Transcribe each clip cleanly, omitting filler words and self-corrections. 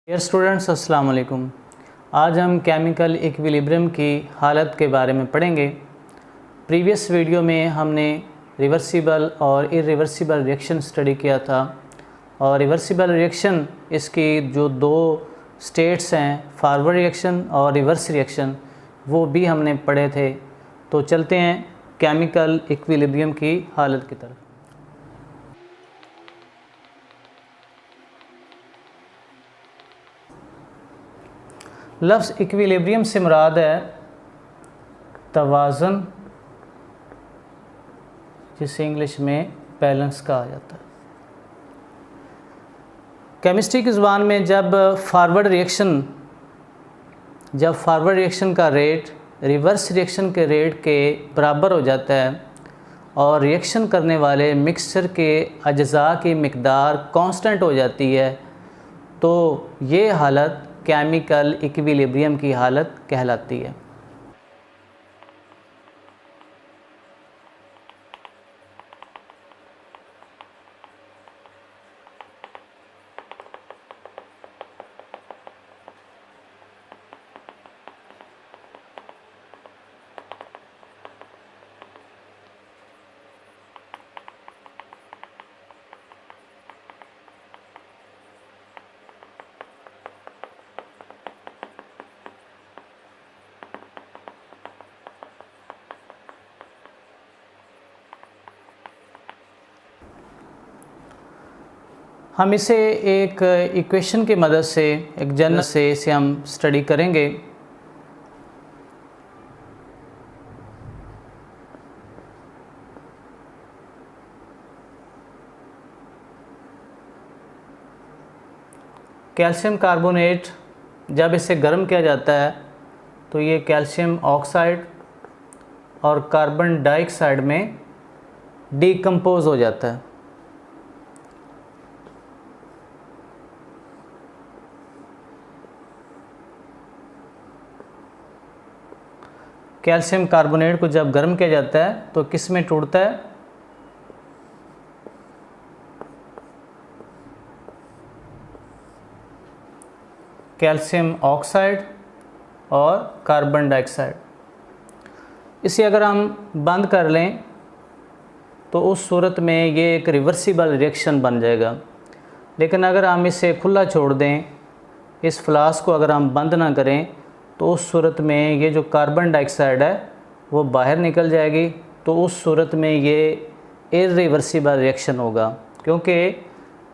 Dear students, अस्सलाम वालेकुम। आज हम केमिकल इक्विलिब्रियम की हालत के बारे में पढ़ेंगे। प्रीवियस वीडियो में हमने रिवर्सिबल और इरिवर्सिबल रिएक्शन स्टडी किया था और रिवर्सिबल रिएक्शन इसकी जो दो स्टेट्स हैं, फॉरवर्ड रिएक्शन और रिवर्स रिएक्शन, वो भी हमने पढ़े थे। तो चलते हैं केमिकल इक्विलिब्रियम की हालत की तरफ। लफ्ज़ इक्विलिब्रियम से मुराद है तवाज़ुन, जिसे इंग्लिश में बैलेंस कहा जाता है। केमिस्ट्री की ज़ुबान में जब फॉरवर्ड रिएक्शन का रेट रिवर्स रिएक्शन के रेट के बराबर हो जाता है और रिएक्शन करने वाले मिक्सचर के अज्ज़ा की मिक़दार कांस्टेंट हो जाती है, तो ये हालत केमिकल इक्विलिब्रियम की हालत कहलाती है। हम इसे एक इक्वेशन की मदद से, एक जनरल से इसे हम स्टडी करेंगे। कैल्शियम कार्बोनेट जब इसे गर्म किया जाता है तो ये कैल्शियम ऑक्साइड और कार्बन डाइऑक्साइड में डिकम्पोज हो जाता है। कैल्शियम कार्बोनेट को जब गर्म किया जाता है तो किस में टूटता है? कैल्शियम ऑक्साइड और कार्बन डाइऑक्साइड। इसे अगर हम बंद कर लें तो उस सूरत में ये एक रिवर्सिबल रिएक्शन बन जाएगा। लेकिन अगर हम इसे खुला छोड़ दें, इस फ्लास्क को अगर हम बंद ना करें, तो उस सूरत में ये जो कार्बन डाइऑक्साइड है वो बाहर निकल जाएगी। तो उस सूरत में ये इरिवर्सिबल रिएक्शन होगा, क्योंकि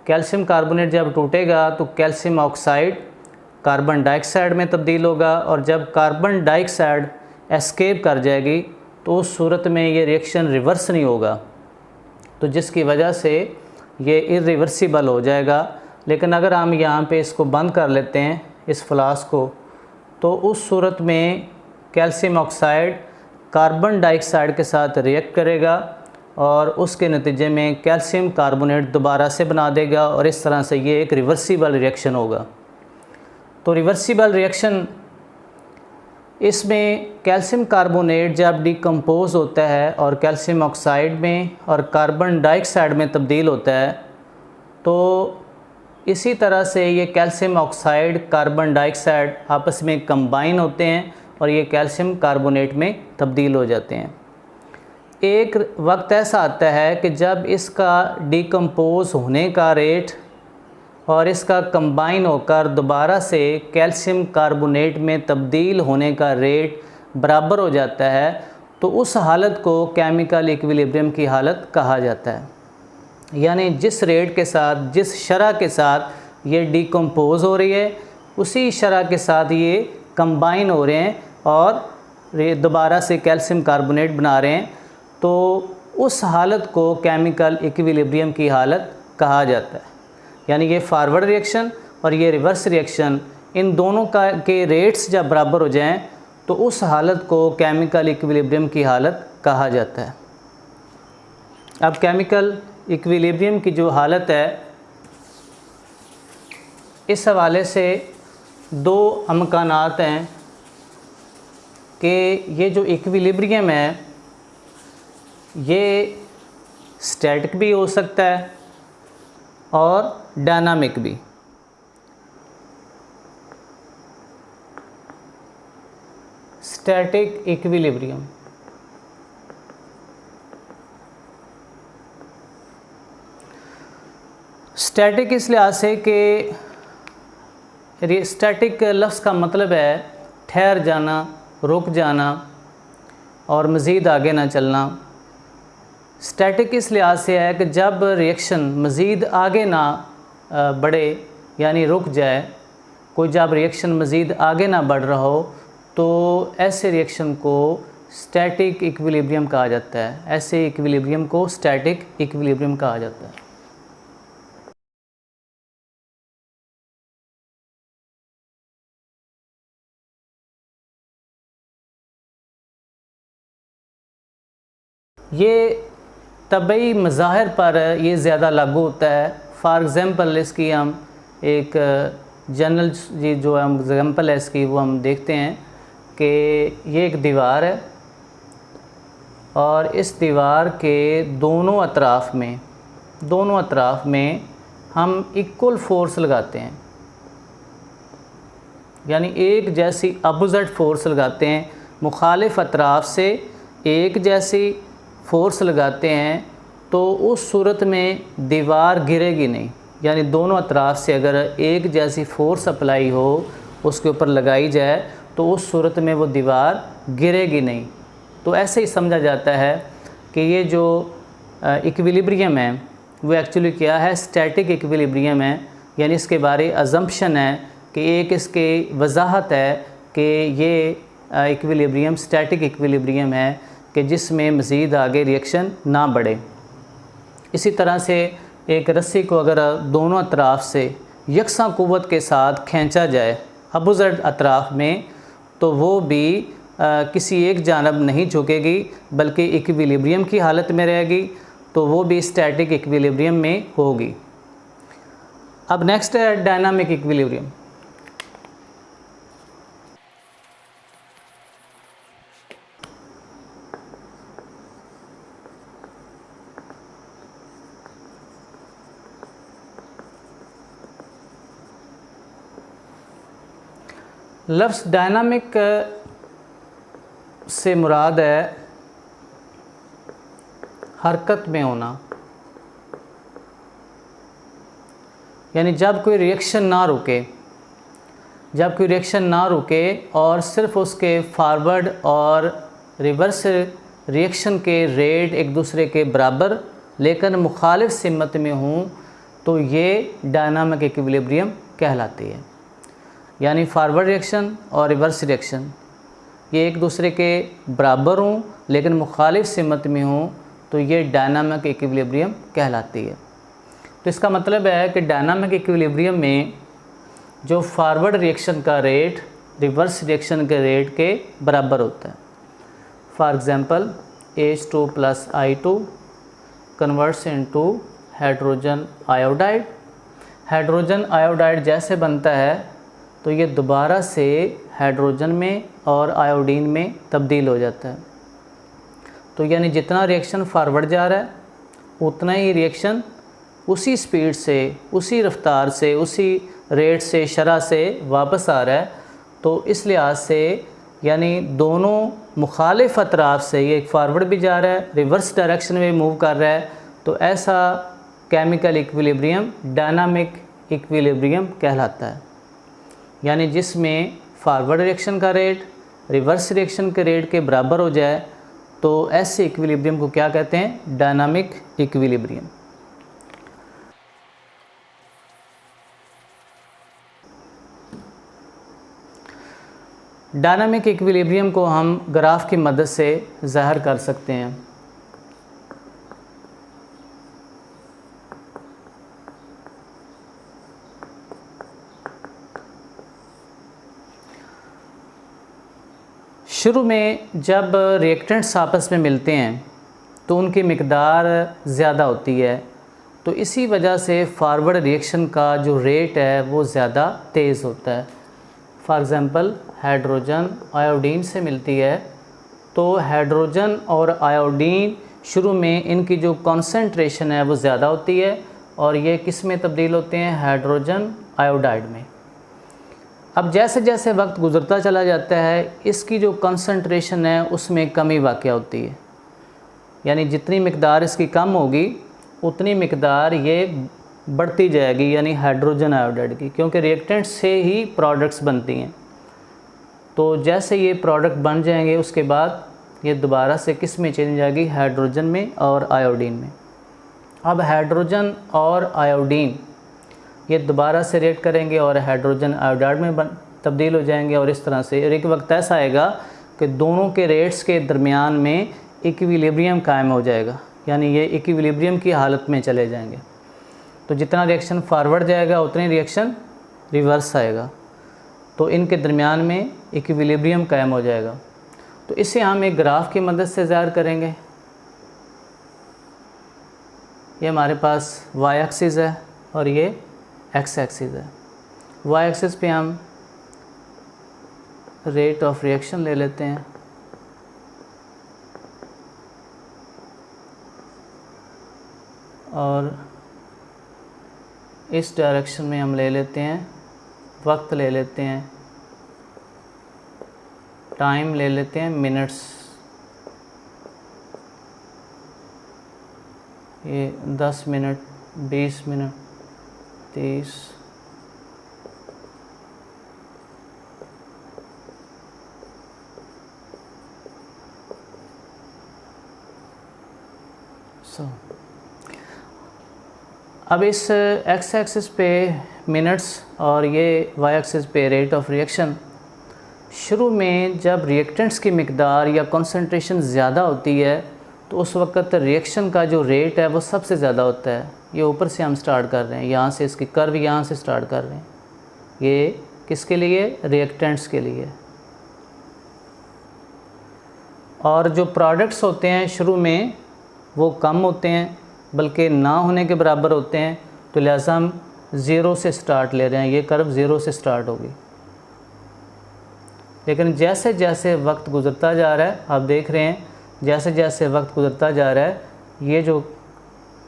कैल्शियम कार्बोनेट जब टूटेगा तो कैल्शियम ऑक्साइड कार्बन डाइऑक्साइड में तब्दील होगा और जब कार्बन डाइऑक्साइड एस्केप कर जाएगी तो उस सूरत में ये रिएक्शन रिवर्स नहीं होगा, तो जिसकी वजह से ये इरिवर्सिबल हो जाएगा। लेकिन अगर हम यहाँ पे इसको बंद कर लेते हैं, इस फ्लास्क को, तो उस सूरत में कैल्शियम ऑक्साइड कार्बन डाइऑक्साइड के साथ रिएक्ट करेगा और उसके नतीजे में कैल्शियम कार्बोनेट दोबारा से बना देगा और इस तरह से ये एक रिवर्सिबल रिएक्शन होगा। तो रिवर्सिबल रिएक्शन, इसमें कैल्शियम कार्बोनेट जब डिकम्पोज होता है और कैल्शियम ऑक्साइड में और कार्बन डाइऑक्साइड में तब्दील होता है, तो इसी तरह से ये कैल्शियम ऑक्साइड कार्बन डाइऑक्साइड आपस में कंबाइन होते हैं और ये कैल्शियम कार्बोनेट में तब्दील हो जाते हैं। एक वक्त ऐसा आता है कि जब इसका डिकम्पोज होने का रेट और इसका कंबाइन होकर दोबारा से कैल्शियम कार्बोनेट में तब्दील होने का रेट बराबर हो जाता है, तो उस हालत को केमिकल इक्विलिब्रियम की हालत कहा जाता है। यानी जिस रेट के साथ, जिस शरह के साथ ये डिकम्पोज हो रही है, उसी शरह के साथ ये कंबाइन हो रहे हैं और दोबारा से कैल्शियम कार्बोनेट बना रहे हैं, तो उस हालत को केमिकल इक्विलिब्रियम की हालत कहा जाता है। यानी ये फॉरवर्ड रिएक्शन और ये रिवर्स रिएक्शन, इन दोनों के रेट्स जब बराबर हो जाएं तो उस हालत को केमिकल इक्विलिब्रियम की हालत कहा जाता है। अब केमिकल इक्विलिब्रियम की जो हालत है, इस हवाले से दो अमकानात हैं कि ये जो इक्विलिब्रियम है ये स्टैटिक भी हो सकता है और डायनामिक भी। Static equilibrium. स्टैटिक इस लिहाज से कि स्टैटिक लफ्ज़ का मतलब है ठहर जाना, रुक जाना और मज़ीद आगे ना चलना। स्टैटिक इस लिहाज से है कि जब रिएक्शन मज़ीद आगे ना बढ़े यानी रुक जाए, कोई जब रिएक्शन मज़ीद आगे ना बढ़ रहा हो तो ऐसे रिएक्शन को स्टैटिक इक्विलिब्रियम कहा जाता है। ऐसे इक्विलिब्रियम को स्टैटिक इक्विलिब्रियम कहा जाता है। ये तबई मज़ाहिर पर ये ज़्यादा लागू होता है। फ़ॉर एग्ज़ाम्पल इसकी हम एक जनरल जी जो हम एग्ज़ाम्पल है इसकी वो हम देखते हैं कि ये एक दीवार है और इस दीवार के दोनों अतराफ़ में हम इक्वल फोर्स लगाते हैं, यानी एक जैसी अपोज़िट फोर्स लगाते हैं। मुखालिफ अतराफ़ से एक जैसी फोर्स लगाते हैं तो उस सूरत में दीवार गिरेगी नहीं, यानी दोनों अतराफ़ से अगर एक जैसी फ़ोर्स अप्लाई हो उसके ऊपर लगाई जाए तो उस सूरत में वो दीवार गिरेगी नहीं। तो ऐसे ही समझा जाता है कि ये जो इक्विलिब्रियम है वो एक्चुअली क्या है, स्टैटिक इक्विलिब्रियम है। यानी इसके बारे अजम्पशन है कि एक इसकी वजाहत है कि ये इक्विलिब्रियम स्टैटिक इक्विलिब्रियम है कि जिसमें मज़ीद आगे रिएक्शन ना बढ़े। इसी तरह से एक रस्सी को अगर दोनों अतराफ़ से यकसा क़ुव्वत के साथ खींचा जाए अपोज़िट अतराफ़ में तो वो भी किसी एक जानब नहीं झुकेगी बल्कि इक्विलिब्रियम की हालत में रहेगी, तो वो भी स्टैटिक इक्विलिब्रियम में होगी। अब नेक्स्ट है डायनामिक इक्विलिब्रियम। लफ्ज़ डायनामिक से मुराद है हरकत में होना, यानी जब कोई रिएक्शन ना रुके और सिर्फ़ उसके फॉरवर्ड और रिवर्स रिएक्शन के रेट एक दूसरे के बराबर लेकिन मुखालिफ सिमत में हों तो ये डायनामिक इक्विलिब्रियम कहलाती है। यानी फॉरवर्ड रिएक्शन और रिवर्स रिएक्शन ये एक दूसरे के बराबर हों लेकिन मुखालिफ सिमत में हों तो ये डायनामिक इक्विलिब्रियम कहलाती है। तो इसका मतलब है कि डायनामिक इक्विलिब्रियम में जो फॉरवर्ड रिएक्शन का रेट रिवर्स रिएक्शन के रेट के बराबर होता है। For example H2 + I2 converts into hydrogen iodide. Hydrogen iodide जैसे बनता है तो ये दोबारा से हाइड्रोजन में और आयोडीन में तब्दील हो जाता है। तो यानी जितना रिएक्शन फॉरवर्ड जा रहा है उतना ही रिएक्शन उसी स्पीड से, उसी रफ्तार से, उसी रेट से, शरह से वापस आ रहा है। तो इस लिहाज से यानी दोनों मुखालिफ अतराफ़ से ये फॉरवर्ड भी जा रहा है, रिवर्स डायरेक्शन में मूव कर रहा है, तो ऐसा केमिकल इक्विलिब्रियम डायनामिक इक्विलिब्रियम कहलाता है। यानी जिसमें फॉरवर्ड रिएक्शन का रेट रिवर्स रिएक्शन के रेट के बराबर हो जाए तो ऐसे इक्विलिब्रियम को क्या कहते हैं, डायनामिक इक्विलिब्रियम। डायनामिक इक्विलिब्रियम को हम ग्राफ की मदद से ज़ाहिर कर सकते हैं। शुरू में जब रिएक्टेंट्स आपस में मिलते हैं तो उनकी मिकदार ज़्यादा होती है, तो इसी वजह से फॉरवर्ड रिएक्शन का जो रेट है वो ज़्यादा तेज़ होता है। फॉर एग्ज़ाम्पल हाइड्रोजन आयोडीन से मिलती है तो हाइड्रोजन और आयोडीन शुरू में इनकी जो कॉन्सेंट्रेशन है वो ज़्यादा होती है और ये किस में तब्दील होते हैं, हाइड्रोजन आयोडाइड में। अब जैसे जैसे वक्त गुज़रता चला जाता है इसकी जो कंसंट्रेशन है उसमें कमी वाक़या होती है, यानी जितनी मिकदार इसकी कम होगी उतनी मिकदार ये बढ़ती जाएगी, यानी हाइड्रोजन आयोडाइड की, क्योंकि रिएक्टेंट से ही प्रोडक्ट्स बनती हैं। तो जैसे ये प्रोडक्ट बन जाएंगे उसके बाद ये दोबारा से किस में चेंज जाएगी, हाइड्रोजन में और आयोडीन में। अब हाइड्रोजन और आयोडीन ये दोबारा से रिएक्ट करेंगे और हाइड्रोजन आयोडाइड में तब्दील हो जाएंगे, और इस तरह से और एक वक्त ऐसा आएगा कि दोनों के रेट्स के दरमियान में इक्विलिब्रियम कायम हो जाएगा, यानी ये इक्विलिब्रियम की हालत में चले जाएंगे। तो जितना रिएक्शन फारवर्ड जाएगा उतनी रिएक्शन रिवर्स आएगा, तो इनके दरमियान में इक्विलिब्रियम कायम हो जाएगा। तो इसे हम एक ग्राफ की मदद से ज़ाहिर करेंगे। ये हमारे पास वाई एक्सिस है और ये एक्स एक्सिस है। वाई एक्सिस पे हम रेट ऑफ रिएक्शन ले लेते हैं और इस डायरेक्शन में हम ले लेते हैं वक्त, ले लेते हैं टाइम, ले लेते हैं मिनट्स। ये 10 मिनट, 20 मिनट, 30, अब इस एक्स एक्सिस पे मिनट्स और ये वाई एक्सिस पे रेट ऑफ रिएक्शन, शुरू में जब रिएक्टेंट्स की मिकदार या कंसंट्रेशन ज़्यादा होती है तो उस वक्त रिएक्शन का जो रेट है वो सबसे ज़्यादा होता है। ये ऊपर से हम स्टार्ट कर रहे हैं, यहाँ से इसकी कर्व यहाँ से स्टार्ट कर रहे हैं। ये किसके लिए, रिएक्टेंट्स के लिए। और जो प्रोडक्ट्स होते हैं शुरू में वो कम होते हैं, बल्कि ना होने के बराबर होते हैं, तो लिहाजा हम ज़ीरो से स्टार्ट ले रहे हैं। ये कर्व ज़ीरो से स्टार्ट होगी, लेकिन जैसे जैसे वक्त गुज़रता जा रहा है, आप देख रहे हैं जैसे जैसे वक्त गुज़रता जा रहा है ये जो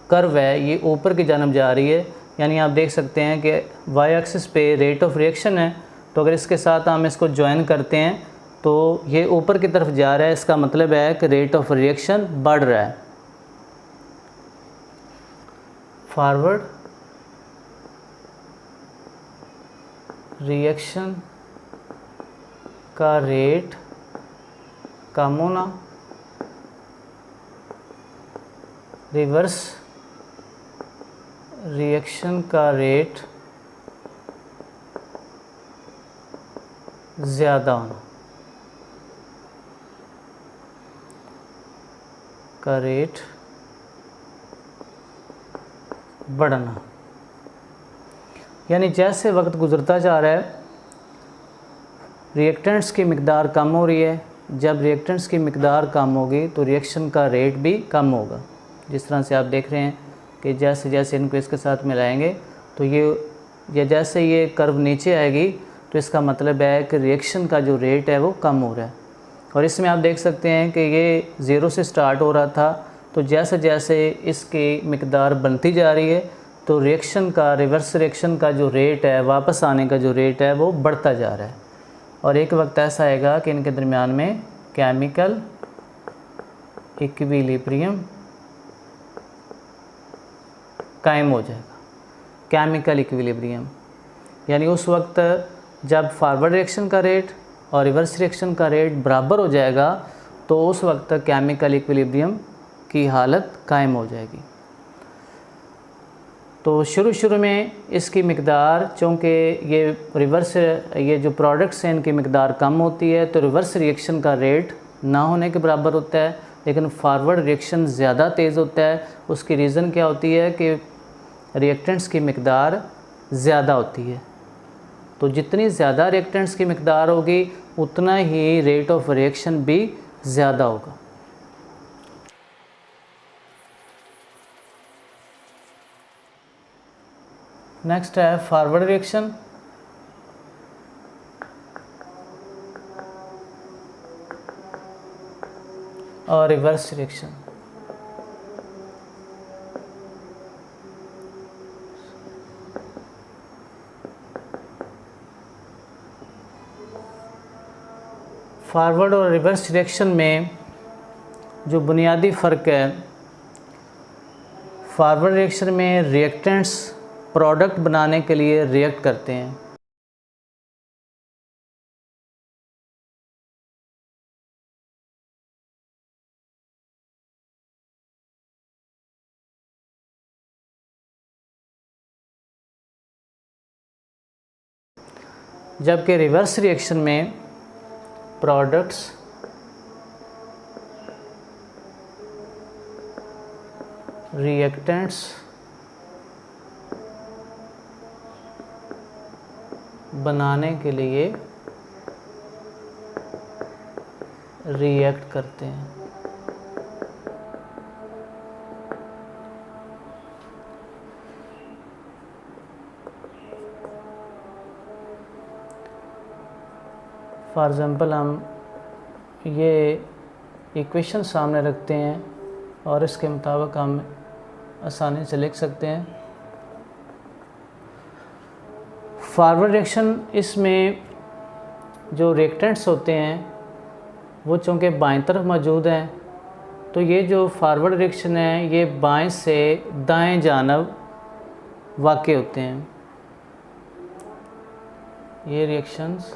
कर्व है ये ऊपर की जानब जा रही है। यानी आप देख सकते हैं कि वाई एक्सिस पे रेट ऑफ रिएक्शन है, तो अगर इसके साथ हम इसको ज्वाइन करते हैं तो ये ऊपर की तरफ जा रहा है। इसका मतलब है कि रेट ऑफ रिएक्शन बढ़ रहा है। फॉरवर्ड रिएक्शन का रेट कम होना, रिवर्स रिएक्शन का रेट ज़्यादा होना, का रेट बढ़ना। यानी जैसे वक्त गुज़रता जा रहा है रिएक्टेंट्स की मिकदार कम हो रही है। जब रिएक्टेंट्स की मिकदार कम होगी तो रिएक्शन का रेट भी कम होगा। जिस तरह से आप देख रहे हैं कि जैसे जैसे इनको इसके साथ मिलाएंगे तो ये जैसे ये कर्व नीचे आएगी तो इसका मतलब है कि रिएक्शन का जो रेट है वो कम हो रहा है। और इसमें आप देख सकते हैं कि ये ज़ीरो से स्टार्ट हो रहा था, तो जैसे जैसे इसकी मिकदार बनती जा रही है तो रिएक्शन का, रिवर्स रिएक्शन का जो रेट है, वापस आने का जो रेट है वो बढ़ता जा रहा है। और एक वक्त ऐसा आएगा कि इनके दरमियान में केमिकल इक्विलिब्रियम कायम हो जाएगा। केमिकल इक्विलिब्रियम यानी उस वक्त जब फॉरवर्ड रिएक्शन का रेट और रिवर्स रिएक्शन का रेट बराबर हो जाएगा तो उस वक्त केमिकल इक्विलिब्रियम की हालत कायम हो जाएगी। तो शुरू में इसकी मिकदार, चूँकि ये जो प्रोडक्ट्स हैं इनकी मिकदार कम होती है तो रिवर्स रिएक्शन का रेट ना होने के बराबर होता है, लेकिन फॉरवर्ड रिएक्शन ज़्यादा तेज़ होता है। उसकी रीज़न क्या होती है कि रिएक्टेंट्स की मिकदार ज़्यादा होती है। तो जितनी ज़्यादा रिएक्टेंट्स की मिकदार होगी उतना ही रेट ऑफ रिएक्शन भी ज़्यादा होगा। नेक्स्ट है फॉरवर्ड रिएक्शन। और रिवर्स रिएक्शन। फॉरवर्ड और रिवर्स रिएक्शन में जो बुनियादी फ़र्क है, फॉरवर्ड रिएक्शन में रिएक्टेंट्स प्रोडक्ट बनाने के लिए रिएक्ट करते हैं, जबकि रिवर्स रिएक्शन में प्रोडक्ट्स रिएक्टेंट्स बनाने के लिए रिएक्ट करते हैं। फॉर एग्ज़ाम्पल हम ये इक्वेशन सामने रखते हैं और इसके मुताबिक हम आसानी से लिख सकते हैं। फॉरवर्ड रिएक्शन, इसमें जो रिएक्टेंट्स होते हैं वो चूँकि बाएं तरफ मौजूद हैं, तो ये जो फॉरवर्ड रिएक्शन है ये बाएं से दाएं जानब वाक़े होते हैं। ये रिएक्शंस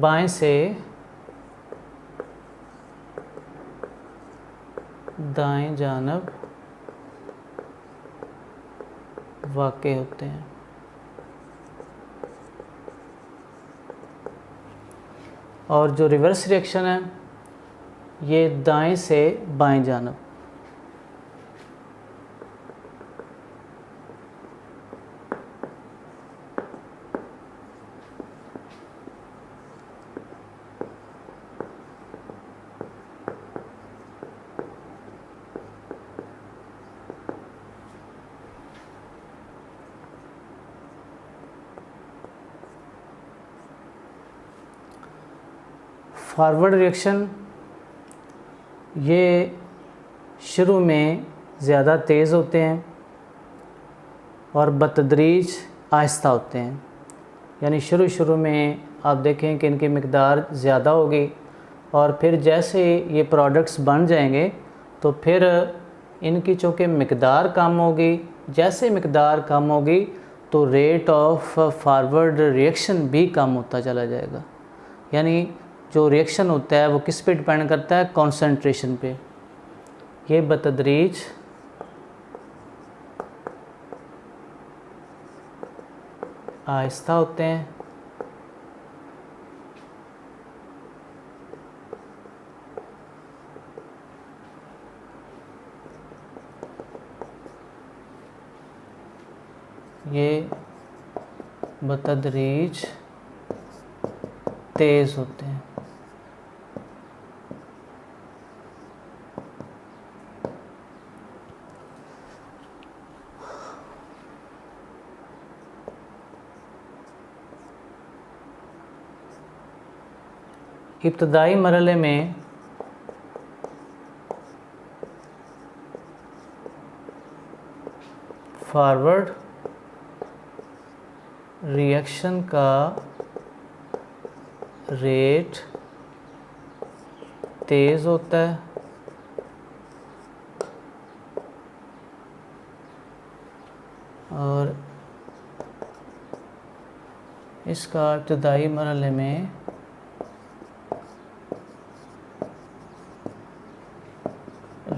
बाएं से दाएं जानब वाक़े होते हैं। और जो रिवर्स रिएक्शन है ये दाएं से बाएं जानब। फॉरवर्ड रिएक्शन ये शुरू में ज़्यादा तेज़ होते हैं और बतदरीज आहिस्ता होते हैं। यानी शुरू में आप देखें कि इनकी मिक़दार ज़्यादा होगी और फिर जैसे ये प्रोडक्ट्स बन जाएंगे तो फिर इनकी चूँकि मिक़दार कम होगी, जैसे मिक़दार कम होगी तो रेट ऑफ फॉरवर्ड रिएक्शन भी कम होता चला जाएगा। यानी जो रिएक्शन होता है वो किस पे डिपेंड करता है? कॉन्सेंट्रेशन पे। ये बतदरीज आहिस्ता होते हैं ये बतदरीज तेज़ होते हैं। इब्तदाई मरहले में फॉरवर्ड रिएक्शन का रेट तेज़ होता है और इसका इब्तदाई मरहले में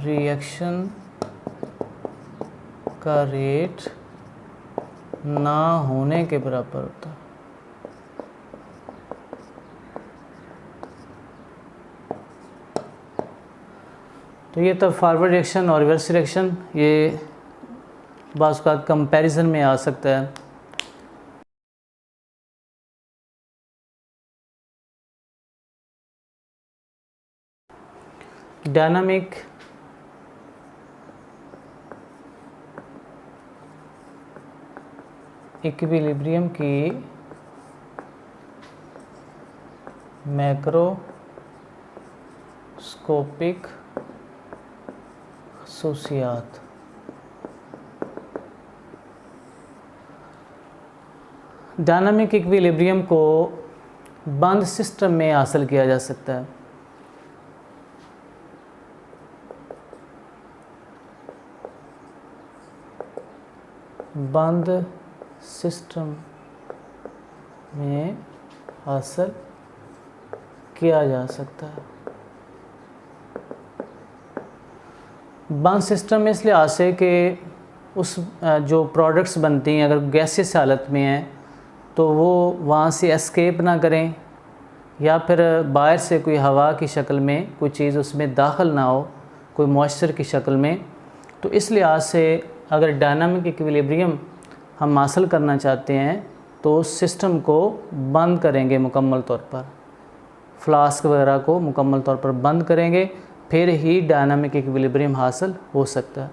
रिएक्शन का रेट ना होने के बराबर होता है। तो ये तो फॉरवर्ड रिएक्शन और रिवर्स रिएक्शन ये बाज़ औक़ात कंपैरिजन में आ सकता है। डायनामिक इक्विलिब्रियम की मैक्रोस्कोपिक खसूसियात। डायनामिक इक्विलिब्रियम को बंद सिस्टम में हासिल किया जा सकता है। बंद सिस्टम में हासिल किया जा सकता है। बंद सिस्टम में इस लिहाज से कि उस जो प्रोडक्ट्स बनती हैं अगर गैसियस हालत में हैं तो वो वहाँ से एस्केप ना करें, या फिर बाहर से कोई हवा की शक्ल में कोई चीज़ उसमें दाखिल ना हो, कोई मॉइस्चर की शक्ल में। तो इस लिहाज से अगर डायनामिक इक्विलिब्रियम हम हासिल करना चाहते हैं तो उस सिस्टम को बंद करेंगे मुकम्मल तौर पर, फ्लास्क वगैरह को मुकम्मल तौर पर बंद करेंगे, फिर ही डायनामिक इक्विलिब्रियम हासिल हो सकता है।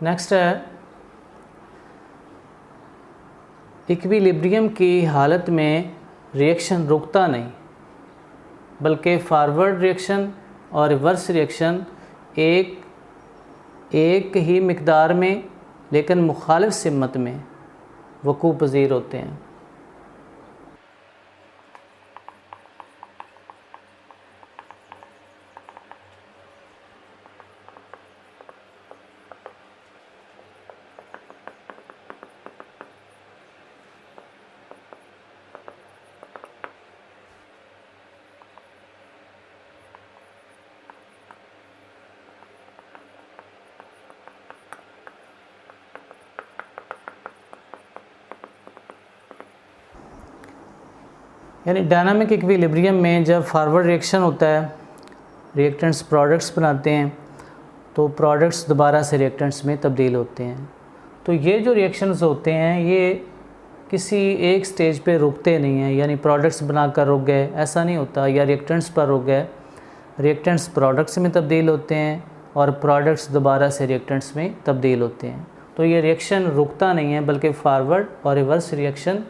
नेक्स्ट है, इक्विलिब्रियम की हालत में रिएक्शन रुकता नहीं, बल्कि फॉरवर्ड रिएक्शन और रिवर्स रिएक्शन एक ही मिकदार में लेकिन मुखालिफ सिमत में वक़ू पज़ीर होते हैं। यानी डायनामिक इक्विलिब्रियम में जब फॉरवर्ड रिएक्शन होता है, रिएक्टेंट्स प्रोडक्ट्स बनाते हैं, तो प्रोडक्ट्स दोबारा से रिएक्टेंट्स में तब्दील होते हैं। तो ये जो रिएक्शंस होते हैं ये किसी एक स्टेज पे रुकते नहीं हैं, यानी प्रोडक्ट्स बनाकर रुक गए, ऐसा नहीं होता, या रिएक्टेंट्स पर रुक गए। रिएक्टेंट्स प्रोडक्ट्स में तब्दील होते हैं और प्रोडक्ट्स दोबारा से रिएक्टेंट्स में तब्दील होते हैं। तो ये रिएक्शन रुकता नहीं है, बल्कि फॉरवर्ड और रिवर्स रिएक्शन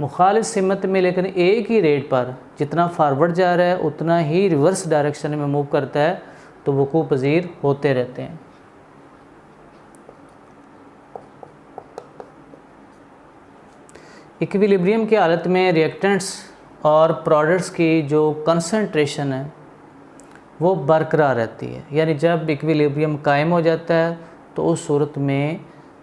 मुखालिफ सिमत में लेकिन एक ही रेट पर, जितना फारवर्ड जा रहा है उतना ही रिवर्स डायरेक्शन में मूव करता है, तो वक़ू पज़ीर होते रहते हैं। इक्विलिब्रियम की हालत में रिएक्टेंट्स और प्रोडक्ट्स की जो कंसंट्रेशन है वो बरकरार रहती है। यानी जब इक्विलिब्रियम कायम हो जाता है तो उस सूरत में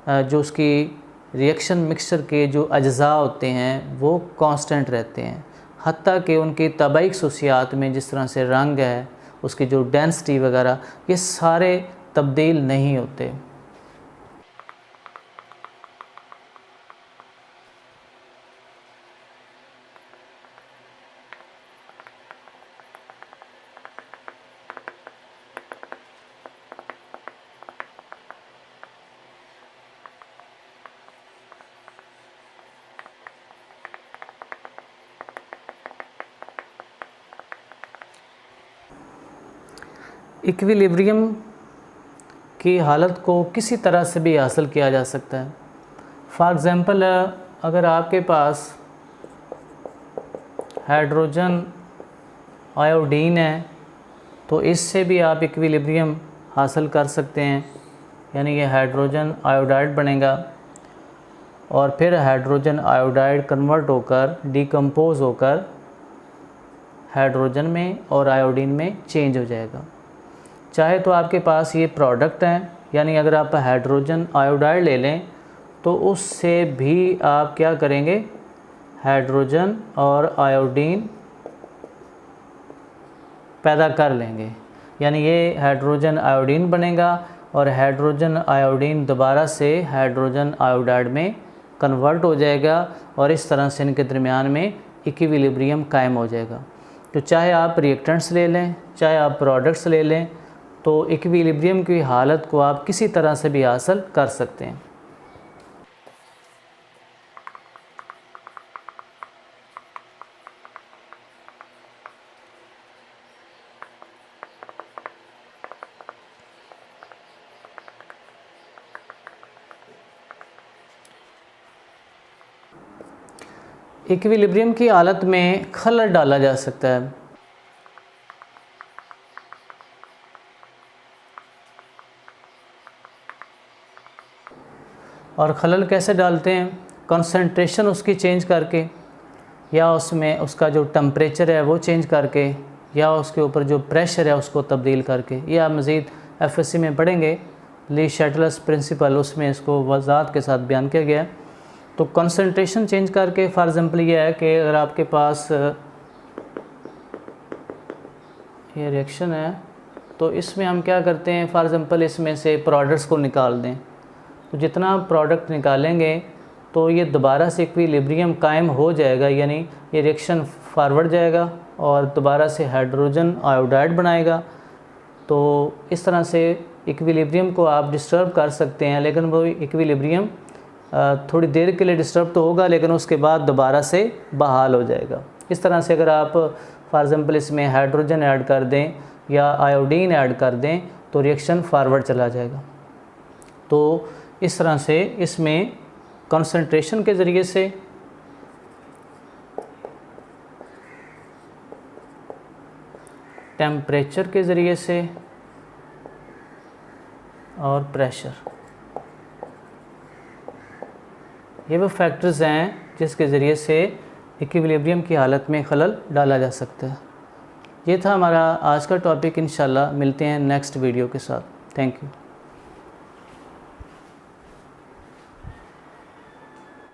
जो उसकी रिएक्शन मिक्सचर के जो अज्ज़ा होते हैं वो कांस्टेंट रहते हैं, हत्ता कि उनकी तबाई खसूसियात में जिस तरह से रंग है, उसकी जो डेंसिटी वगैरह, ये सारे तब्दील नहीं होते। इक्विलिब्रियम की हालत को किसी तरह से भी हासिल किया जा सकता है। फॉर एग्ज़ाम्पल, अगर आपके पास हाइड्रोजन आयोडीन है तो इससे भी आप इक्विलिब्रियम हासिल कर सकते हैं। यानी ये हाइड्रोजन आयोडाइड बनेगा और फिर हाइड्रोजन आयोडाइड कन्वर्ट होकर डिकम्पोज होकर हाइड्रोजन में और आयोडीन में चेंज हो जाएगा। चाहे तो आपके पास ये प्रोडक्ट हैं, यानी अगर आप हाइड्रोजन आयोडाइड ले लें तो उससे भी आप क्या करेंगे, हाइड्रोजन और आयोडीन पैदा कर लेंगे। यानी ये हाइड्रोजन आयोडीन बनेगा और हाइड्रोजन आयोडीन दोबारा से हाइड्रोजन आयोडाइड में कन्वर्ट हो जाएगा और इस तरह से इनके दरमियान में इक्विलिब्रियम कायम हो जाएगा। तो चाहे आप रिएक्टेंट्स ले लें, चाहे आप प्रोडक्ट्स ले लें, तो इक्विलिब्रियम की हालत को आप किसी तरह से भी हासिल कर सकते हैं। इक्विलिब्रियम की हालत में खलल डाला जा सकता है। और खलल कैसे डालते हैं? कंसंट्रेशन उसकी चेंज करके, या उसमें उसका जो टेम्परेचर है वो चेंज करके, या उसके ऊपर जो प्रेशर है उसको तब्दील करके। ये आप मज़ीद एफएससी में पढ़ेंगे, ली शैटलर्स प्रिंसिपल, उसमें इसको वज़ाहत के साथ बयान किया गया है। तो कंसंट्रेशन चेंज करके, फॉर एग्ज़ाम्पल ये है कि अगर आपके पास ये रिएक्शन है तो इसमें हम क्या करते हैं, फॉर एग्ज़ाम्पल इसमें से प्रोडक्ट्स को निकाल दें, तो जितना प्रोडक्ट निकालेंगे तो ये दोबारा से इक्विलिब्रियम कायम हो जाएगा, यानी ये रिएक्शन फारवर्ड जाएगा और दोबारा से हाइड्रोजन आयोडाइड बनाएगा। तो इस तरह से इक्विलिब्रियम को आप डिस्टर्ब कर सकते हैं, लेकिन वो इक्विलिब्रियम थोड़ी देर के लिए डिस्टर्ब तो होगा, लेकिन उसके बाद दोबारा से बहाल हो जाएगा। इस तरह से अगर आप फॉर एग्ज़ाम्पल इसमें हाइड्रोजन ऐड कर दें या आयोडीन ऐड कर दें तो रिएक्शन फारवर्ड चला जाएगा। तो इस तरह से इसमें कंसंट्रेशन के ज़रिए से, टेम्परेचर के ज़रिए से और प्रेशर, ये वो फैक्टर्स हैं जिसके ज़रिए से इक्विलिब्रियम की हालत में खलल डाला जा सकता है। ये था हमारा आज का टॉपिक। इंशाल्लाह मिलते हैं नेक्स्ट वीडियो के साथ। Thank you.